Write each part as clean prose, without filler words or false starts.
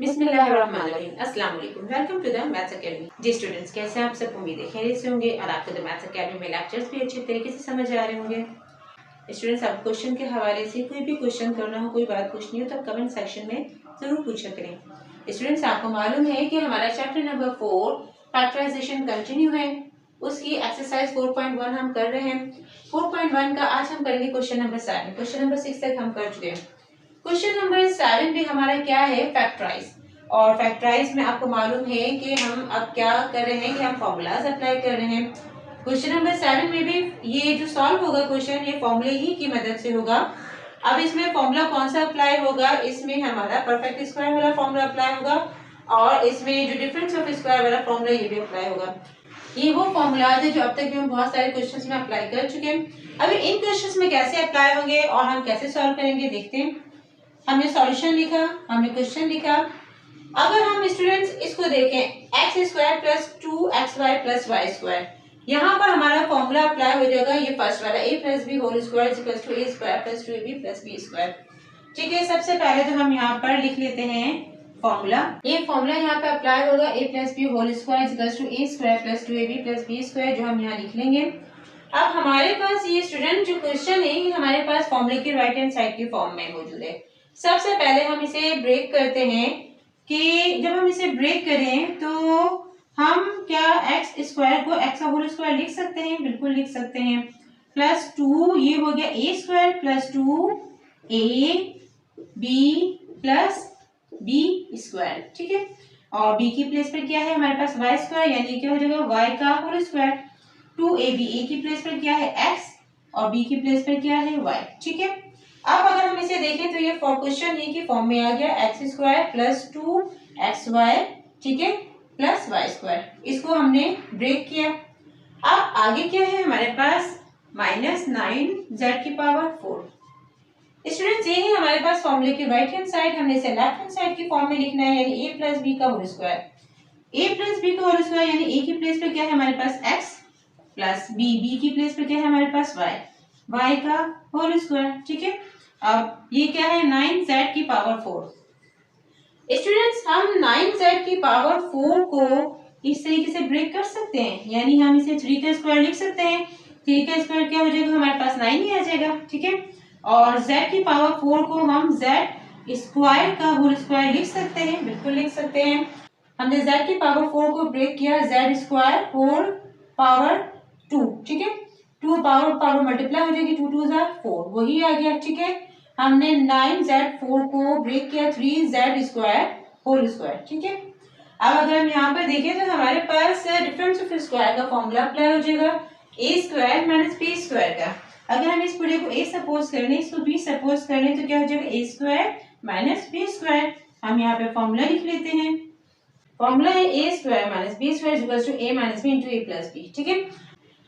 बिस्मिल्लाहिर्रहमानिर्रहीम। अस्सलाम वालेकुम। Welcome to the maths academy. जी स्टूडेंट्स, कैसे हैं आप सब? उम्मीद है खैरियत से होंगे और आपको द मैथ्स एकेडमी में लेक्चर्स भी अच्छे तरीके से समझ आ रहे होंगे। स्टूडेंट्स, आप क्वेश्चन के हवाले से कोई भी क्वेश्चन करना हो, कोई बात पूछनी हो तो कमेंट सेक्शन में जरूर पूछा करें। स्टूडेंट्स, आपको मालूम है कि हमारा चैप्टर नंबर 4 फैक्टराइजेशन कंटिन्यू है। उसकी एक्सरसाइज 4.1 हम कर रहे हैं। 4.1 का आज हम करेंगे क्वेश्चन नंबर 7। क्वेश्चन नंबर 6 तक हम कर चुके हैं। क्वेश्चन नंबर 7 भी हमारा क्या है? फैक्टराइज। और फैक्टराइज में आपको मालूम है कि हम अब क्या कर रहे हैं कि हम फॉर्मूलाज अप्लाई कर रहे हैं। क्वेश्चन नंबर 7 में भी ये जो सॉल्व होगा क्वेश्चन, ये फॉर्मूले ही की मदद से होगा। अब इसमें फॉर्मूला कौन सा अप्लाई होगा? इसमें हमारा परफेक्ट स्क्वायर वाला फॉर्मूला अप्लाई होगा और इसमें जो डिफरेंस ऑफ स्क्वायर वाला फॉर्मूला ये भी अप्लाई होगा। ये वो फॉर्मूलाज है जो अब तक भी हम बहुत सारे क्वेश्चंस में अप्लाई कर चुके हैं। अभी इन क्वेश्चंस में कैसे अप्लाई होंगे और हम कैसे सॉल्व करेंगे देखते हैं। हमने सॉल्यूशन लिखा, हमने क्वेश्चन लिखा। अगर हम स्टूडेंट्स इसको देखें, x square plus 2xy plus y square, यहाँ पर हमारा फॉर्मूला अप्लाई हो जाएगा ये फर्स्ट वाला, a plus B whole square equals to a square plus 2ab plus b square. ठीक है, सबसे पहले तो हम यहाँ पर लिख लेते हैं फॉर्मूला। ये फॉर्मूला यहाँ पे अप्लाई होगा a plus B whole square equals to a square plus 2ab plus b square, जो हम यहाँ लिख लेंगे। अब हमारे पास ये स्टूडेंट जो क्वेश्चन है ये हमारे पास फॉर्मूले के राइट हैंड साइड के फॉर्म में मौजूद है। सबसे पहले हम इसे ब्रेक करते हैं कि जब हम इसे ब्रेक करें तो हम क्या एक्स स्क्वायर को एक्स का होल स्क्वायर लिख सकते हैं? बिल्कुल लिख सकते हैं। प्लस 2 ये हो गया A square plus 2 A B plus B square. ठीक है, और बी की प्लेस पर क्या है हमारे पास? वाई स्क्वायर, यानी क्या हो जाएगा वाई का होल स्क्वायर। 2ab, ए की प्लेस पर क्या है? एक्स, और बी की प्लेस पर क्या है? वाई। ठीक है, अब अगर हम इसे देखें तो ये क्वेश्चन ये की फॉर्म में आ गया एक्स स्क्वायर प्लस 2xy, ठीक है, प्लस वाई स्क्वायर। इसको हमने ब्रेक किया। अब आगे क्या है हमारे पास? -9z की पावर 4। स्टूडेंट्स, ये है हमारे पास फॉर्मूले की राइट हैंड साइड। हमने इसे लेफ्ट हैंड साइड की फॉर्म में लिखना है, यानी a प्लस बी का whole square. a plus b का होल स्क्वायर यानी a की प्लेस पे क्या है हमारे पास? x प्लस बी की प्लेस पे क्या है हमारे पास? y का होल स्क्वायर। ठीक है, अब ये क्या है? 9z की पावर 4। स्टूडेंट्स, हम 9z की पावर 4 को इस तरीके से ब्रेक कर सकते हैं, यानी हम इसे 3 का स्क्वायर लिख सकते हैं। 3 का स्क्वायर क्या हो जाएगा हमारे पास? 9 ही आ जाएगा। ठीक है, और z की पावर 4 को हम z स्क्वायर का होल स्क्वायर लिख सकते हैं। बिल्कुल लिख सकते हैं। हमने z की पावर 4 को ब्रेक किया, z स्क्वायर होल पावर 2। ठीक है, 2 पावर मल्टीप्लाई हो जाएगी, 2 2 4, वही आ गया। ठीक है, हमने 9z4 को ब्रेक किया 3z स्क्वायर होल स्क्वायर। ठीक है, अब अगर हम यहाँ पर देखें तो हमारे पास डिफरेंस ऑफ स्क्वायर का फॉर्मूला अप्लाई हो जाएगा a square minus b square का। अगर हम इस पूरे को a सपोज कर लें, इसको b सपोज कर लें, तो क्या हो जाएगा? a square minus b square. हम यहाँ पे फॉर्मूला लिख लेते हैं। फॉर्मूला है a square minus b square equals to a minus b into a plus b। ठीक है,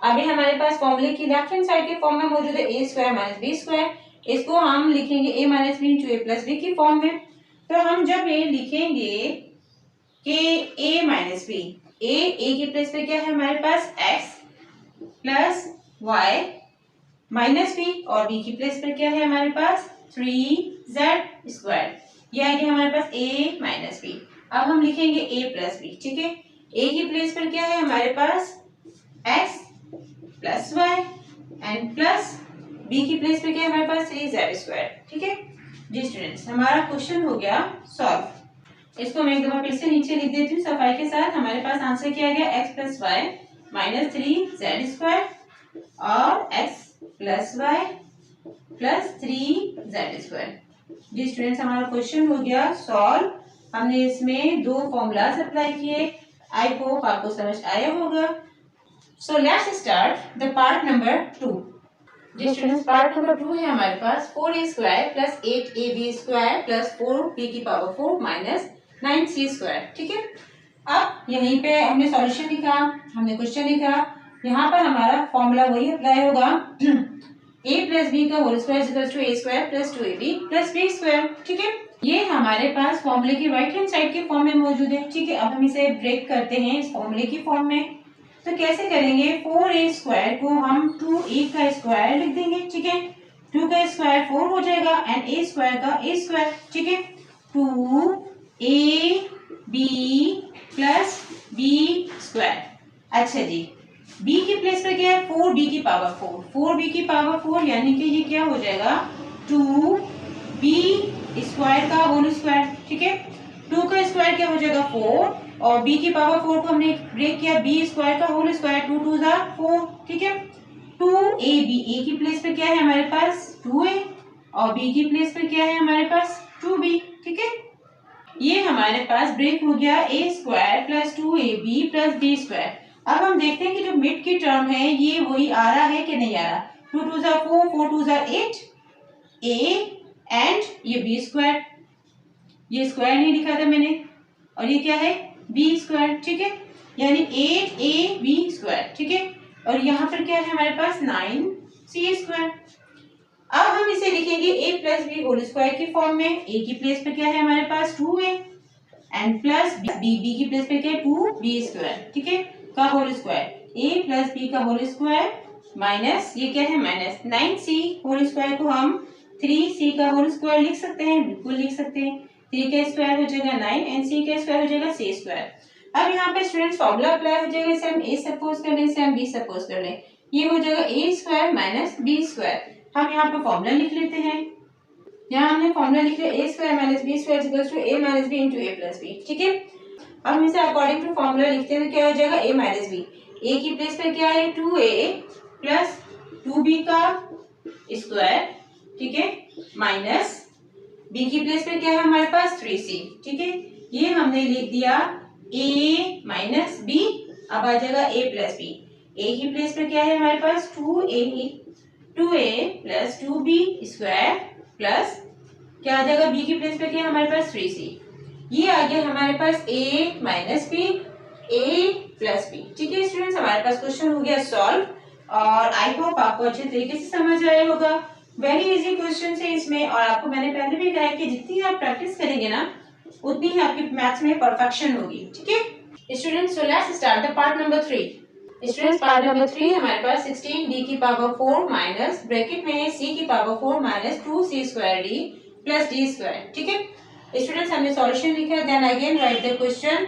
अभी हमारे पास फॉर्मूले की लेफ्ट हैंड साइड के फॉर्म में मौजूद है a square minus b square. इसको हम लिखेंगे a minus b into a plus b की फॉर्म में। तो हम जब ये लिखेंगे कि a माइनस बी, a की प्लेस पे क्या है हमारे पास? x plus y minus b, और b की प्लेस पर क्या है हमारे पास? 3z square. ये आ गया हमारे पास a माइनस बी। अब हम लिखेंगे a प्लस बी। ठीक है, a की प्लेस पर क्या है हमारे पास? x plus y and plus b की प्लेस पे क्या है हमारे पास? 3z square. ठीक है जी स्टूडेंट्स, हमारा क्वेश्चन हो गया सॉल्व। इसको मैं एक दफा फिर से नीचे लिख देती हूँ सफाई के साथ। हमारे पास आंसर क्या गया? x plus Y minus 3z square और x plus Y plus 3z square. जी स्टूडेंट्स, हमारा क्वेश्चन हो गया सॉल्व। हमने इसमें दो फॉर्मूलाज अप्लाई किए। आई होप आपको समझ आया होगा। So let's start the part number 2। जी स्टूडेंट्स, पार्ट नंबर 2 है हमारे पास 4a square plus 8ab square plus 4b की पावर 4 माइनस 9c स्क्वायर। ठीक है, अब यहीं पे हमने सॉल्यूशन लिखा, हमने क्वेश्चन लिखा। यहाँ पर हमारा फॉर्मूला वही अप्लाई होगा a प्लस बी का whole square equals to a square plus 2ab plus b square. ठीक है, ये हमारे पास फॉर्मूले की राइट हैंड साइड के फॉर्म में मौजूद है। ठीक है, अब हम इसे ब्रेक करते हैं इस फॉर्मूले की फॉर्म में। तो कैसे करेंगे? 4a स्क्वायर को हम 2a का स्क्वायर लिख देंगे। ठीक है, 2 का स्क्वायर 4 हो जाएगा एंड a स्क्वायर का a स्क्वायर। ठीक है, 2 A B plus B square. अच्छा जी, b की प्लेस पर क्या है 4b की पावर 4, 4b की पावर 4 यानी कि ये क्या हो जाएगा 2b स्क्वायर का होल स्क्वायर। ठीक है, 2 का स्क्वायर क्या हो जाएगा 4 और b की पावर 4 को हमने ब्रेक किया b स्क्वायर का होल स्क्वायर, 2 2 जा 4। ठीक है, 2ab, a की प्लेस पे क्या है हमारे पास 2a और b की प्लेस पे क्या है हमारे पास 2b। ठीक है, ये हमारे पास ब्रेक हो गया a square plus 2ab plus b square. अब हम देखते हैं कि जो मिड की टर्म है ये वही आ रहा है कि नहीं आ रहा। 2 2 जा 4, 4 2 जा 8, a एंड ये b स्क्वायर, ये स्क्वायर नहीं लिखा था मैंने, और ये क्या है b स्क्वायर। ठीक है, यानी 8ab स्क्वायर। ठीक है, और यहाँ पर क्या है हमारे पास 9c स्क्वायर। अब हम इसे लिखेंगे a plus B whole square की फॉर्म में। a की प्लेस पे क्या है हमारे पास 2a एंड प्लस b की प्लेस पे क्या है 2b स्क्वायर। ठीक है, का whole square a plus b का होल स्क्वायर माइनस ये क्या है माइनस 9c होल स्क्वायर को हम 3c का होल स्क्वायर लिख सकते हैं, बिल्कुल लिख सकते हैं। 3 का स्क्वायर हो जाएगा 9 एंड c का स्क्वायर हो जाएगा c स्क्वायर। अब यहाँ पे स्टूडेंट्स फॉर्मूला अप्लाई हो जाएगा, इसे हम a सपोज कर लें, इसे हम b सपोज कर लें। ये हो जाएगा a square minus b square. हम यहाँ पर फॉर्मूला लिख लेते हैं। यहाँ हमने फॉर्मूला लिख लिया a square minus b square equals to a minus b into a plus b। ठीक है, अब हम इसे अकॉर्डिंग टू फॉर्मूला लिखते हैं तो क्या हो जाएगा a माइनस b। a की प्लेस पर क्या है 2a प्लस 2b का स्क्वायर। ठीक है, माइनस b की प्लेस पर क्या है हमारे पास 3c। ठीक है, ये हमने लिख दिया a माइनस b। अब आ जाएगा a प्लस b। a की प्लेस पर क्या है हमारे पास 2a plus 2b square plus क्या आ जाएगा b की प्लेस पे क्या है हमारे पास 3c। ये आ गया हमारे पास a minus b a plus b। ठीक है स्टूडेंट्स, हमारे पास क्वेश्चन हो गया सॉल्व और आई होप आपको अच्छे तरीके से समझ आया होगा। वेरी इजी क्वेश्चन है इसमें, और आपको मैंने पहले भी कहा है कि जितनी आप प्रैक्टिस करेंगे ना उतनी ही आपकी मैथ्स में परफेक्शन होगी। ठीक है students, so let's start the part number 3। Students part number 3 हमारे पास 16d की पावर 4 माइनस ब्रैकेट में c की power 4 minus 2c square d plus d square. ठीक है स्टूडेंट्स, हमने सॉल्यूशन लिखा है, then again write the question.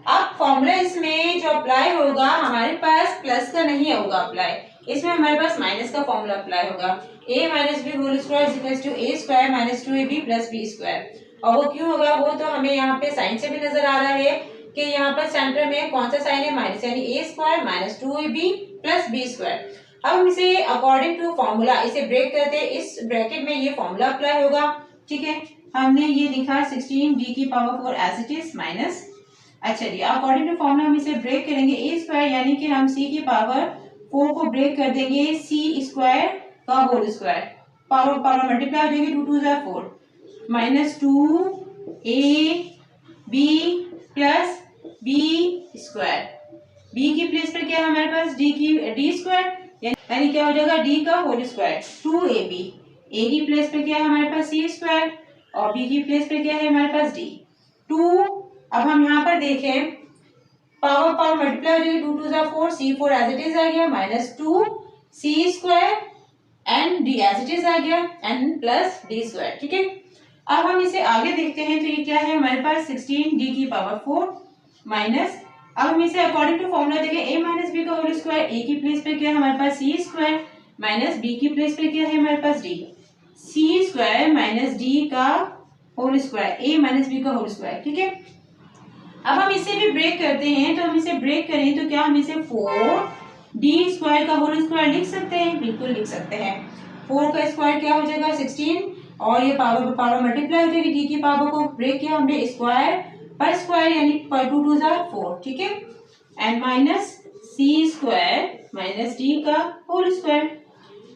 अब फॉर्मूला इसमें जो अप्लाई होगा हमारे पास प्लस का नहीं होगा अप्लाई, इसमें हमारे पास माइनस का फॉर्मूला अप्लाई होगा। a minus b whole square equals to a square minus 2ab plus b square. और वो क्यों होगा वो तो हमें यहाँ पे साइन से भी नजर आ रहा है कि यहाँ पर सेंटर में कौन सा साइन है माइनस, यानी a square minus 2ab plus b square. अब हम इसे अकॉर्डिंग टू फॉर्मूला इसे ब्रेक करते हैं, इस ब्रैकेट में ये फॉर्मूला अप्लाई होगा। ठीक है, हमने ये लिखा 16d की power 4 as it is minus. अच्छा जी, अकॉर्डिंग टू फॉर्मूला हम इसे ब्रेक करेंगे a स्क्वायर यानी कि हम c की पावर 4 को ब्रेक कर देंगे c स्क्वायर का whole square, power power multiply हो जाएगी 2 2 जा 4 minus 2ab plus b square. b की प्लेस पर क्या है हमारे पास d स्क्वायर, यानी क्या हो जाएगा d का होल स्क्वायर 2ab। a की प्लेस पे क्या है हमारे पास c स्क्वायर और b की प्लेस पे क्या है हमारे पास d 2। अब हम यहाँ पर देखें पावर पावर मल्टीप्लाई हो जाएगी 2 2 जा 4 c4 एज इट इज आ गया minus 2c square and d as it is आ गया एंड प्लस d स्क्वायर। ठीक है, अब हम इसे आगे देखते हैं तो ये क्या है हमारे पास 16d की पावर 4 माइनस, अब हम इसे अकॉर्डिंग टू फॉर्मूला देखें a माइनस बी का होल स्क्वायर। a की प्लेस पे क्या है हमारे पास c स्क्वायर माइनस b की प्लेस पे क्या है हमारे पास d c square minus d का whole square a minus b का होल स्क्वायर। ठीक है, अब हम इसे भी ब्रेक करते हैं तो हम इसे ब्रेक करें तो क्या हम इसे 4d स्क्वायर का होल स्क्वायर लिख सकते हैं, बिल्कुल लिख सकते हैं। 4 का स्क्वायर क्या हो जाएगा 16 और ये पावर पावर मल्टीप्लाई हो जाएगी, d की पावर को ब्रेक किया हमने स्क्वायर पर स्क्वायर यानी 2 2 जा 4। ठीक है, and minus c square minus d का होल स्क्वायर।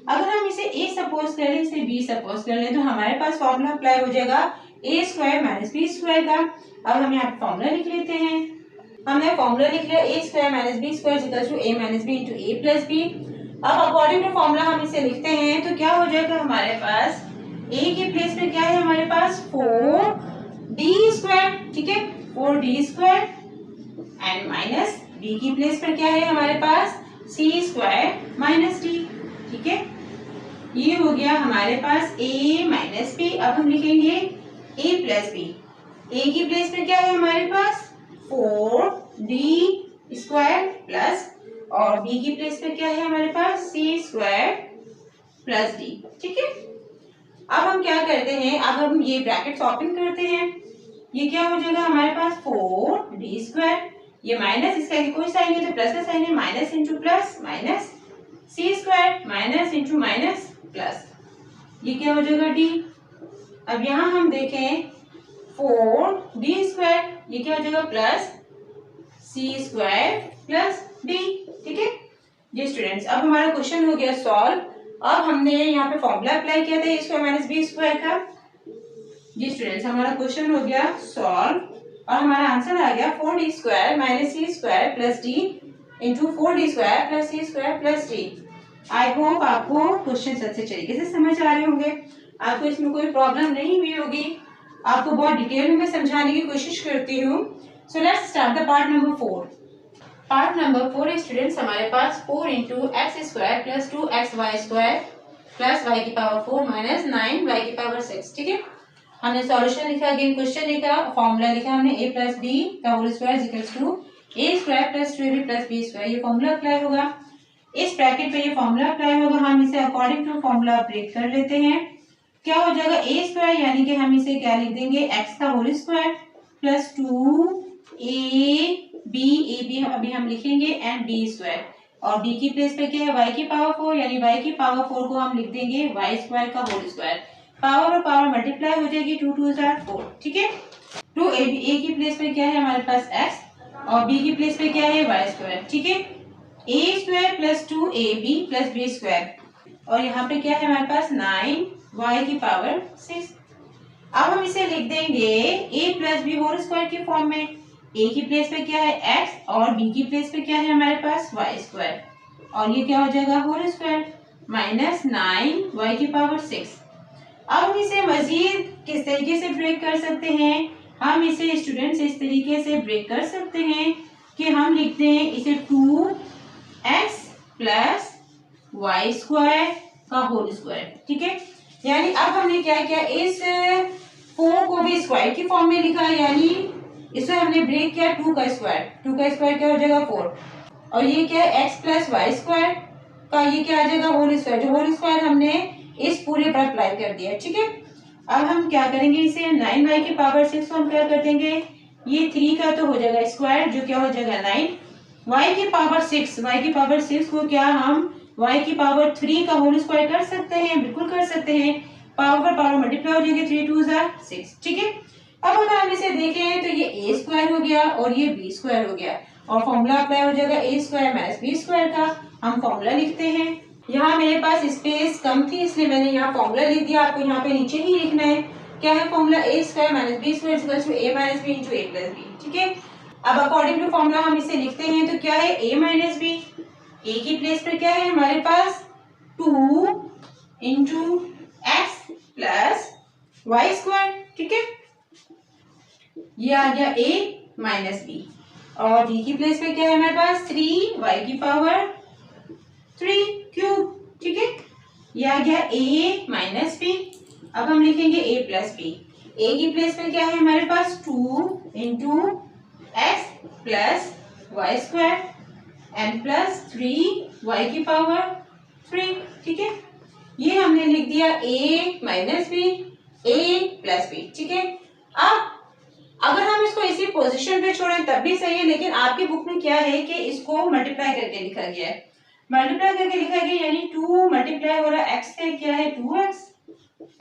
अगर हम इसे a सपोज कर लें इसे b सपोज कर लें तो हमारे पास फॉर्मूला अप्लाई हो जाएगा a square minus b square का। अब हम यहाँ फॉर्मूला लिख लेते हैं, हमने फॉर्मूला लिख लिया a square minus b square equals to a minus b into a plus b। अब अकॉर्डिंग टू फॉर्मूला हम इसे लिखते हैं तो क्या हो जाएगा हमारे पास a की प्लेस पे क्या है हमारे पास 4d स्क्वायर। ठीक है, 4d square and minus b की प्लेस पर क्या है हमारे पास c स्क्वायर माइनस d। ठीक है, ये हो गया हमारे पास a माइनस b। अब हम लिखेंगे a प्लस b। ए की प्लेस पे क्या है हमारे पास 4d² प्लस, और बी की प्लेस पे क्या है हमारे पास c² प्लस d। ठीक है, अब हम क्या करते हैं, अब हम ये ब्रैकेट्स ओपन करते हैं, ये क्या हो जाएगा हमारे पास 4d², ये माइनस, इसका कोई साइन नहीं तो प्लस का साइन है, minus into plus minus c² minus into minus plus, ये क्या हो जाएगा d। अब यहाँ हम देखें 4d², ये क्या हो जाएगा प्लस c² प्लस d। ठीक है जी स्टूडेंट्स, अब हमारा क्वेश्चन हो गया सॉल्व। अब हमने यहाँ पे फॉर्मूला अप्लाई किया था a² माइनस b² का। जी स्टूडेंट्स, हमारा क्वेश्चन हो गया सॉल्व और हमारा आंसर आ गया 4d² minus c² plus d into 4d² plus c² plus d। I hope आपको क्वेश्चन अच्छे तरीके से समझ आ रहे होंगे, आपको इसमें कोई प्रॉब्लम नहीं हुई होगी, आपको बहुत डिटेल में समझाने की कोशिश करती हूँ। सो let's start the part number 4। Part number 4 students, हमारे पास 4 into x² plus 2xy² plus y की पावर 4 माइनस 9y की पावर 6। ठीक है, हमने सॉल्यूशन लिखा, अगेन क्वेश्चन लिखा, फॉर्मूला लिखा हमने a प्लस b का whole square equals to a² plus 2ab plus b²। ये फॉर्मूला अप्लाई होगा, इस ब्रैकेट पे ये फॉर्मूला अप्लाई होगा, हम इसे अकॉर्डिंग टू फॉर्मूला ब्रेक कर लेते हैं। क्या हो जाएगा a² यानी कि हम इसे क्या लिख देंगे x का होल स्क्वायर प्लस 2ab अभी हम लिखेंगे एंड b², और b की प्लेस पे क्या है y की पावर 4 यानी y की पावर 4 को हम लिख देंगे y² का होल स्क्वायर, पावर और पावर मल्टीप्लाई हो जाएगी, 2 2 4। ठीक है, 2ab a की प्लेस पे क्या है हमारे पास x और b की प्लेस पे क्या है y²। ठीक है, a² plus 2ab plus b², और यहाँ पे क्या है हमारे पास 9y की पावर 6। अब हम इसे लिख देंगे a plus B whole square की फॉर्म में, a की प्लेस पे क्या है x और b की प्लेस पे क्या है हमारे पास y², और ये क्या हो जाएगा होल स्क्वायर माइनस 9y की पावर 6। अब हम इसे मजीद किस तरीके से ब्रेक कर सकते हैं, हम इसे स्टूडेंट्स इस तरीके से ब्रेक कर सकते हैं कि हम लिखते हैं इसे 2x प्लस y² का होल स्क्वायर। ठीक है, यानी अब हमने क्या किया, इस 4 को भी स्क्वायर की फॉर्म में लिखा, यानी इसे हमने ब्रेक किया 2 का स्क्वायर क्या हो जाएगा 4, और ये क्या है x प्लस y² का ये क्या आ जाएगा होल स्क्वायर, जो होल स्क्वायर हमने इस पूरे पर अप्लाई कर दिया। ठीक है, अब हम क्या करेंगे, इसे 9y की पावर 6 को हम क्या कर देंगे, ये 3 का तो हो जाएगा स्क्वायर जो क्या हो जाएगा 9, y की पावर 6 को क्या हम y की पावर 3 का होल स्क्वायर कर सकते हैं, बिल्कुल कर सकते हैं, पावर पावर मल्टीप्लाई हो जाएगी, 3 2 6। ठीक है, अब अगर हम इसे देखें तो ये a² हो गया और ये b² हो गया, और फॉर्मूला अप्लाई हो जाएगा a² माइनस b² का। हम फॉर्मूला लिखते हैं, यहाँ मेरे पास स्पेस कम थी इसलिए मैंने यहाँ फॉर्मूला लिख दिया, आपको यहाँ पे नीचे ही लिखना है। क्या है formula, a² minus b² equals to a minus b into a plus b। ठीक है, अब अकॉर्डिंग टू फॉर्मूला हम इसे लिखते हैं, तो क्या है a माइनस b, a की प्लेस पे क्या है हमारे पास 2 इंटू x प्लस y²। ठीक है, ये आ गया a माइनस b, और b की प्लेस पे क्या है हमारे पास 3y की पावर 3 क्यूब। ठीक है, ये आ गया a माइनस b। अब हम लिखेंगे a प्लस b, a की प्लेस पे क्या है हमारे पास 2 into x plus y² and plus 3y की पावर 3। ठीक है, ये हमने लिख दिया a minus b, a plus b। ठीक है, अब अगर हम इसको इसी पोजीशन पे छोड़ें तब भी सही है, लेकिन आपकी बुक में क्या है कि इसको मल्टीप्लाई करके लिखा गया है, मल्टीप्लाई करके लिखा गया यानी 2 मल्टीप्लाई हो रहा है x से क्या है 2x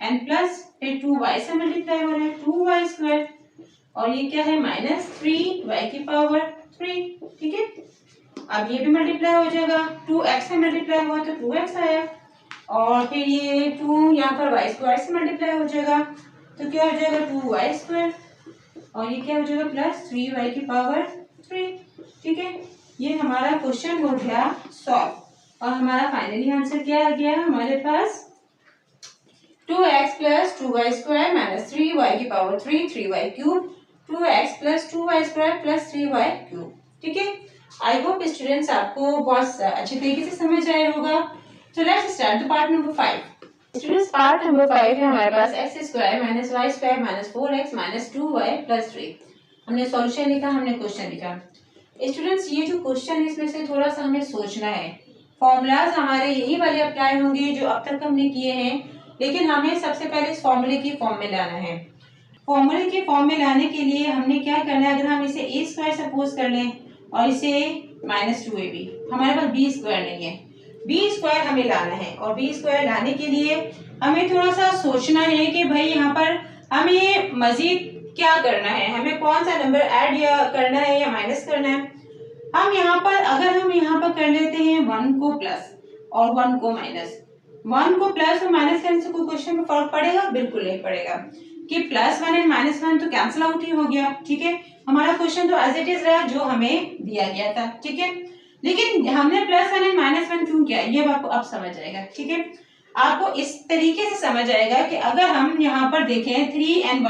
एंड प्लस फिर 2y से मल्टीप्लाई हो रहा है 2y², और ये क्या है माइनस 3y की पावर 3। ठीक है, अब ये भी मल्टीप्लाई हो जाएगा, 2x से मल्टीप्लाई हुआ तो 2x आया, और फिर ये 2 यहाँ पर y² से मल्टीप्लाई हो जाएगा तो क्या हो जाएगा 2y², और ये क्या हो जाएगा प्लस 3y की पावर 3। ठीक है, ये हमारा क्वेश्चन हो गया सॉल्व, और हमारा फाइनली आंसर क्या आ गया हमारे पास 2x plus 2y² minus 3y की power 3 3y cube, 2x plus 2y² plus 3y cube. ठीक है, आई होप स्टूडेंट्स आपको बहुत अच्छे तरीके से समझ आया होगा। तो let's start the part number 5। Students part number 5 है हमारे पास X square minus Y square minus 4x minus 2y plus 3। हमने सॉल्यूशन लिखा, हमने क्वेश्चन लिखा। स्टूडेंट्स ये जो क्वेश्चन है इसमें से थोड़ा सा हमें सोचना है। फॉर्मूलाज हमारे यही वाले अप्लाई होंगे जो अब तक हमने किए हैं, लेकिन हमें सबसे पहले इस फॉर्मूले की फॉर्म में लाना है। फॉर्मूले के फॉर्म में लाने के लिए हमने क्या करना है, अगर हम इसे ए स्क्वायर सपोज कर लें और इसे माइनस 2ab, हमारे पास बी स्क्वायर नहीं है, बी स्क्वायर हमें लाना है। और बी स्क्वायर लाने के लिए हमें थोड़ा सा सोचना है कि भाई यहाँ पर हमें मजीद क्या करना है, हमें कौन सा नंबर ऐड या करना है या माइनस करना है। हम यहाँ पर अगर हम यहाँ पर कर लेते हैं 1 को प्लस और 1 को माइनस, 1 को प्लस और माइनस करने से कोई क्वेश्चन में फर्क पड़ेगा? बिल्कुल नहीं पड़ेगा, कि +1 एंड -1 तो कैंसिल आउट ही हो गया। ठीक है, हमारा क्वेश्चन तो एज इट इज रहा जो हमें दिया गया था। ठीक है, लेकिन हमने +1 एंड -1 क्यों किया, ये आपको अब समझ आएगा। ठीक है, आपको इस तरीके से समझ आएगा कि अगर हम यहाँ पर देखें 3 and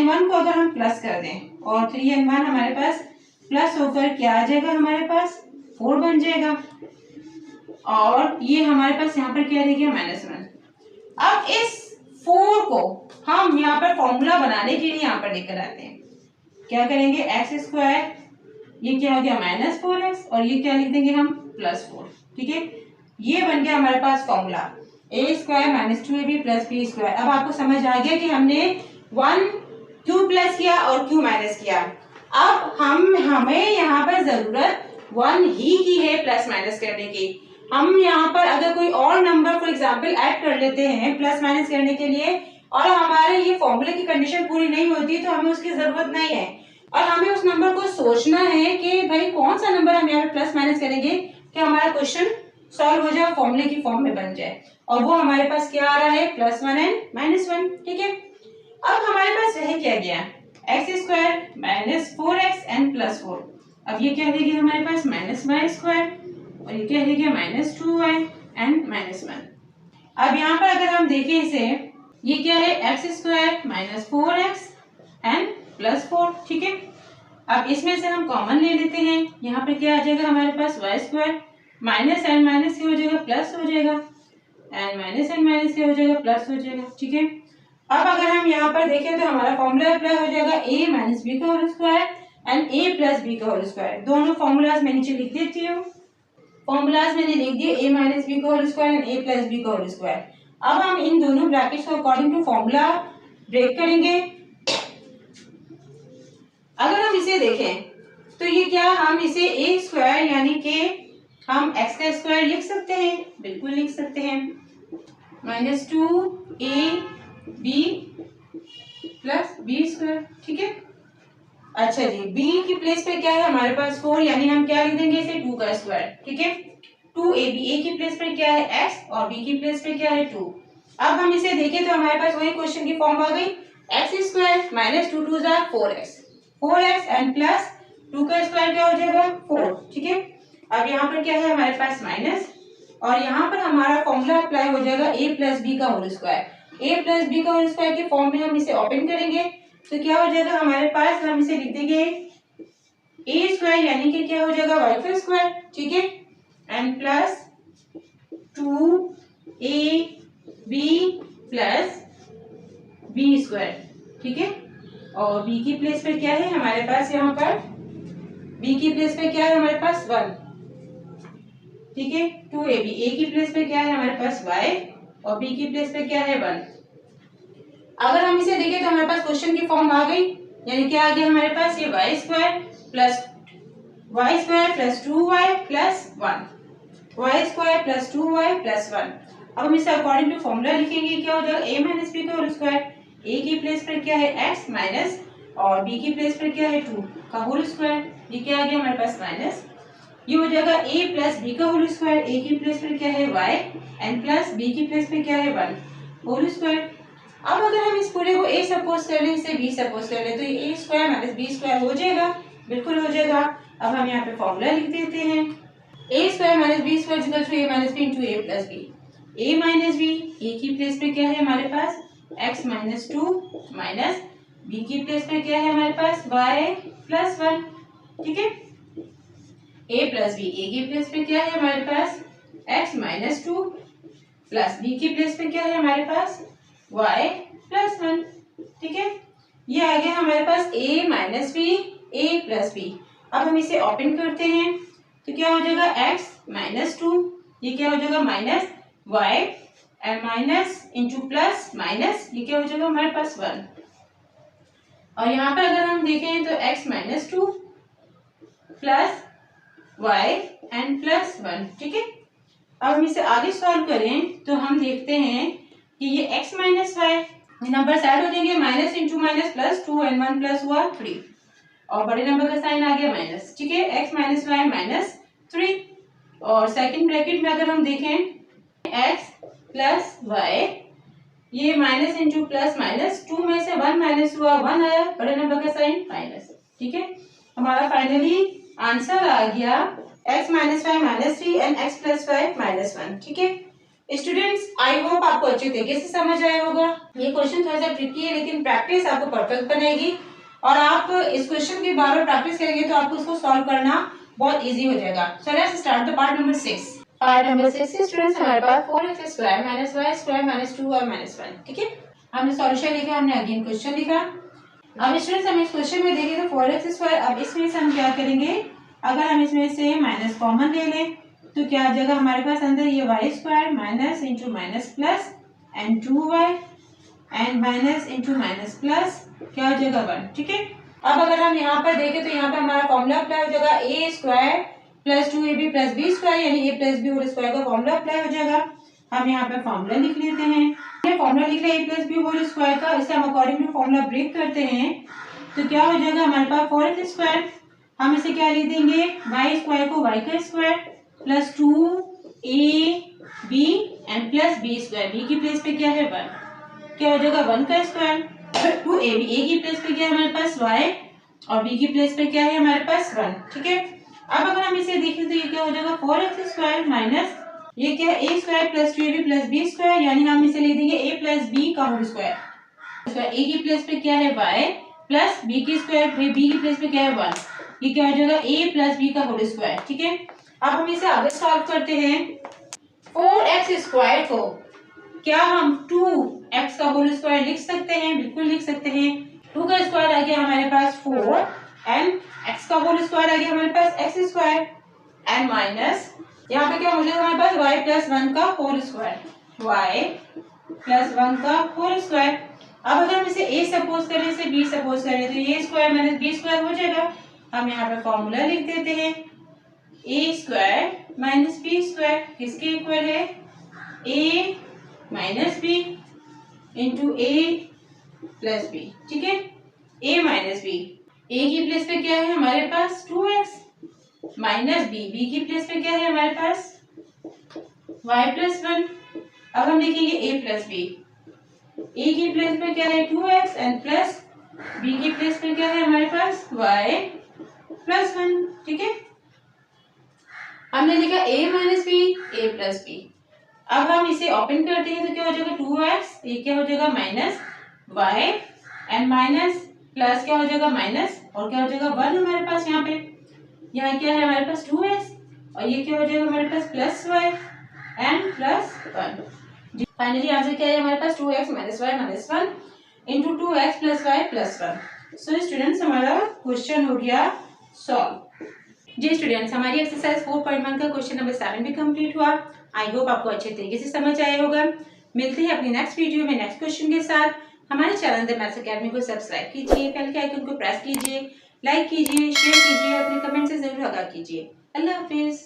1 को अगर हम प्लस कर दें और 3 and 1 हमारे पास प्लस होकर क्या आ जाएगा, हमारे पास 4 बन जाएगा। और ये हमारे पास यहाँ पर क्या रह गया, -1। अब इस 4 को हम यहाँ पर फॉर्मूला बनाने के लिए यहाँ पर लेकर आते हैं। क्या करेंगे, एक्स स्क्वायर, ये क्या हो गया -4x, और ये क्या लिख देंगे हम +4। ठीक है, ये बन गया हमारे पास formula A square minus 2ab plus B square. अब आपको समझ आ गया कि हमने 1 क्यों प्लस किया और क्यों माइनस किया। अब हमें यहाँ पर जरूरत 1 ही की है प्लस माइनस करने की। हम यहाँ पर अगर कोई और नंबर फॉर एग्जांपल ऐड कर लेते हैं प्लस माइनस करने के लिए और हमारे ये फॉर्मूले की कंडीशन पूरी नहीं होती तो हमें उसकी जरूरत नहीं है, और हमें उस नंबर को सोचना है कि भाई कौन सा नंबर हम यहाँ पे प्लस माइनस करेंगे कि हमारा क्वेश्चन सॉल्व हो जाए, फॉर्मूले की फॉर्म में बन जाए। और वो हमारे पास क्या आ रहा है, +1 एंड -1। ठीक है, अब हमारे पास रह क्या गया, x square minus 4x and +4। अब ये क्या रह गया हमारे पास -y स्क्वायर, और ये क्या रह गया -2y एंड -1। अब यहाँ पर अगर हम देखें इसे, ये क्या है, x square minus 4x and +4। ठीक है, अब इसमें से हम कॉमन ले लेते हैं, यहाँ पे क्या आ जाएगा हमारे पास y square, minus and minus क्या हो जाएगा प्लस हो जाएगा, एंड माइनस एंड माइनस क्या हो जाएगा प्लस हो जाएगा। ठीक है, अब अगर हम यहाँ पर देखें तो हमारा फॉर्मूला अप्लाई हो जाएगा a माइनस बी का whole square and a plus b का होल स्क्वायर। दोनों फॉर्मूलाज मैं नीचे लिख देती हूँ, फॉर्मूलाज मैंने लिख दिए a माइनस बी का whole square and a plus b का होल स्क्वायर। अब हम इन दोनों ब्रैकेट्स को अकॉर्डिंग टू फॉर्मूला ब्रेक करेंगे। अगर हम इसे देखें तो ये क्या, हम इसे a स्क्वायर यानी कि हम x का स्क्वायर लिख सकते हैं, बिल्कुल लिख सकते हैं, -2ab प्लस बी स्क्वायर। ठीक है, अच्छा जी, b की प्लेस पे क्या है हमारे पास 4, यानी हम क्या लिख देंगे इसे 2 का स्क्वायर। ठीक है, 2ab, a की प्लेस पे क्या है x और b की प्लेस पे क्या है 2। अब हम इसे देखें तो हमारे पास वही क्वेश्चन की फॉर्म आ गई, एक्स स्क्वायर माइनस 2 2 जा 4x एंड प्लस 2 का स्क्वायर क्या हो जाएगा 4। ठीक है, अब यहाँ पर क्या है हमारे पास माइनस, और यहाँ पर हमारा फॉर्मूला अप्लाई हो जाएगा a प्लस बी का whole square. a plus b का होल स्क्वायर के फॉर्म में हम इसे ओपन करेंगे तो क्या हो जाएगा हमारे पास, हम इसे लिख देंगे a स्क्वायर यानी कि क्या हो जाएगा y का स्क्वायर। ठीक है, and plus 2ab plus B square. ठीक है, और b की प्लेस पे क्या है हमारे पास, यहाँ पर b की प्लेस पे क्या है हमारे पास 1। ठीक है, 2ab, a की प्लेस पे क्या है हमारे पास y और b की प्लेस पे क्या है 1। अगर हम इसे देखें तो हमारे पास क्वेश्चन की फॉर्म आ गई, यानी क्या आ गया हमारे पास, ये y square plus 2y plus 1, y square plus 2y plus 1। अब हम इसे अकॉर्डिंग टू फॉर्मूला लिखेंगे, क्या हो जाएगा a माइनस बी का होल स्क्वायर, a की प्लेस पर क्या है x माइनस और b की प्लेस पर क्या है 2 का होल स्क्वायर। ये क्या आ गया हमारे पास माइनस, ये हो जाएगा a प्लस बी का होल स्क्वायर, a की प्लेस पर क्या है y एंड प्लस b की प्लेस पे क्या है 1 होल स्क्वायर। अब अगर हम इस पूरे को a सपोज कर लें, इसे b सपोज कर लें, तो ये a square minus b square हो जाएगा, बिल्कुल हो जाएगा। अब हम यहाँ पे फॉर्मूला लिख देते हैं, a square minus b square equal to a minus b into a plus b। a minus b, a की प्लेस पे क्या है हमारे पास x माइनस 2 माइनस b की प्लेस पे क्या है हमारे पास y प्लस 1। ठीक है, a प्लस b, a की प्लेस पे क्या है हमारे पास x माइनस 2 प्लस बी की प्लेस पे क्या है हमारे पास y प्लस 1। ठीक है, ये आ गया हमारे पास a minus b a plus b. अब हम इसे ओपन करते हैं तो क्या हो जाएगा x माइनस 2, ये क्या हो जाएगा minus y and minus into plus minus, ये क्या हो जाएगा हमारे पास 1। और यहाँ पर अगर हम देखें तो x minus 2 plus y and plus 1। ठीक है, अब हम इसे आगे सॉल्व करें तो हम देखते हैं कि ये x minus y number add हो जाएंगे, minus into minus plus 2 and 1 plus हुआ 3 और बड़े नंबर का साइन आ गया माइनस। ठीक है, x माइनस वाई माइनस 3 और सेकंड ब्रैकेट में अगर हम देखें x प्लस वाई, ये माइनस इंटू प्लस माइनस 2 में से 1 माइनस हुआ 1 आया, बड़े नंबर का साइन माइनस। ठीक है, हमारा फाइनली आंसर आ गया x minus y minus 3 and x plus Y minus 1। ठीक है स्टूडेंट्स, आई होप आपको अच्छे तरीके से समझ आया होगा। ये क्वेश्चन थोड़ा सा ट्रिकी है लेकिन प्रैक्टिस आपको परफेक्ट बनाएगी और आप इस क्वेश्चन की बार बार प्रैक्टिस करेंगे तो आपको इसको सॉल्व करना बहुत इजी हो जाएगा। So let's start the part number 6। Part number 6 students हमारे पास 4x square minus Y square minus 2 और माइनस 1। ठीक है, हमने सॉल्यूशन लिखा, हमने अगेन क्वेश्चन लिखा। अब स्टूडेंट्स हम इस क्वेश्चन में देखें तो 4x स्क्वायर, अब इसमें से हम क्या करेंगे, अगर हम इसमें से माइनस कॉमन ले लें तो क्या आ जाएगा हमारे पास अंदर ये y square minus into minus plus and 2y and minus into minus plus क्या हो जाएगा 1। ठीक है, अब अगर हम यहाँ पर देखें तो यहाँ पर हमारा फॉर्मूला अप्लाई हो जाएगा A square plus 2ab plus B square, यानी A plus B whole square का फॉर्मूला अप्लाई हो जाएगा। हम यहाँ पर फॉर्मूला लिख लेते हैं, फॉर्मूला लिख लिया ए प्लस बी होल स्क्वायर का, इसे हम अकॉर्डिंग टू फॉर्मूला ब्रेक करते हैं तो क्या हो जाएगा हमारे पास 4x स्क्वायर, हम इसे क्या लिख देंगे वाई स्क्वायर को वाई का square plus 2ab and plus B square, b की प्लेस पे क्या है 1, क्या हो जाएगा 1 का स्क्वायर 2ab, ए की प्लेस पे क्या है हमारे पास y और बी की प्लेस पे क्या है हमारे पास 1। ठीक है, अब अगर हम इसे देखें तो ये क्या हो जाएगा 4x स्क्वायर माइनस ये क्या है a square plus 2ab plus B square, यानी हम इसे लिख देंगे a प्लस बी का होल स्क्वायर। a की प्लेस पे क्या है y प्लस बी की स्क्वायर, बी की प्लेस पे क्या है 1, ये क्या हो जाएगा a प्लस बी का होल स्क्वायर। ठीक है, अब हम इसे आगे सॉल्व करते हैं। 4x स्क्वायर को क्या हम 2x का होल स्क्वायर लिख सकते हैं, बिल्कुल लिख सकते हैं। 2 का स्क्वायर आ गया हमारे पास 4 एंड x का होल स्क्वायर आ गया हमारे पास x स्क्वायर एंड माइनस यहाँ पे क्या हो जाएगा हमारे पास y प्लस 1 का होल स्क्वायर, y प्लस 1 का होल स्क्वायर। अब अगर हम इसे a सपोज करें इसे b सपोज करें तो ये स्क्वायर माइनस b स्क्वायर हो जाएगा। हम यहाँ पे फॉर्मूला लिख देते हैं a square minus b square किसके इक्वल है a minus b into a plus b. ठीक है, a माइनस बी, a की प्लेस पे क्या है हमारे पास 2x माइनस b, b की प्लेस पे क्या है हमारे पास y प्लस 1। अब हम लिखेंगे a प्लस बी, a की प्लेस पे क्या है 2x एंड प्लस b की प्लेस पे क्या है हमारे पास y प्लस 1। ठीक है, हमने लिखा a minus b a plus b. अब हम इसे ओपन करते हैं तो क्या हो जाएगा 2x, ये क्या हो जाएगा minus y and minus plus क्या हो जाएगा माइनस और क्या हो जाएगा 1 हमारे पास यहाँ पे, यहाँ क्या है हमारे पास 2x और ये क्या हो जाएगा हमारे पास plus y and plus 1। Finally answer क्या है हमारे पास 2x minus y minus 1 into 2x plus y plus 1। So students हमारा क्वेश्चन हो गया सॉल्व। जी स्टूडेंट्स, हमारी एक्सरसाइज 4.1 का क्वेश्चन नंबर 7 भी कंप्लीट हुआ। आई होप आपको अच्छे तरीके से समझ आया होगा। मिलते हैं अपनी नेक्स्ट वीडियो में नेक्स्ट क्वेश्चन के साथ। हमारे चैनल द मैथ्स अकेडमी को सब्सक्राइब कीजिए, बेल के आइकन को प्रेस कीजिए, लाइक कीजिए, शेयर कीजिए, अपने कमेंट से जरूर आगाह कीजिए। अल्लाह हाफिज।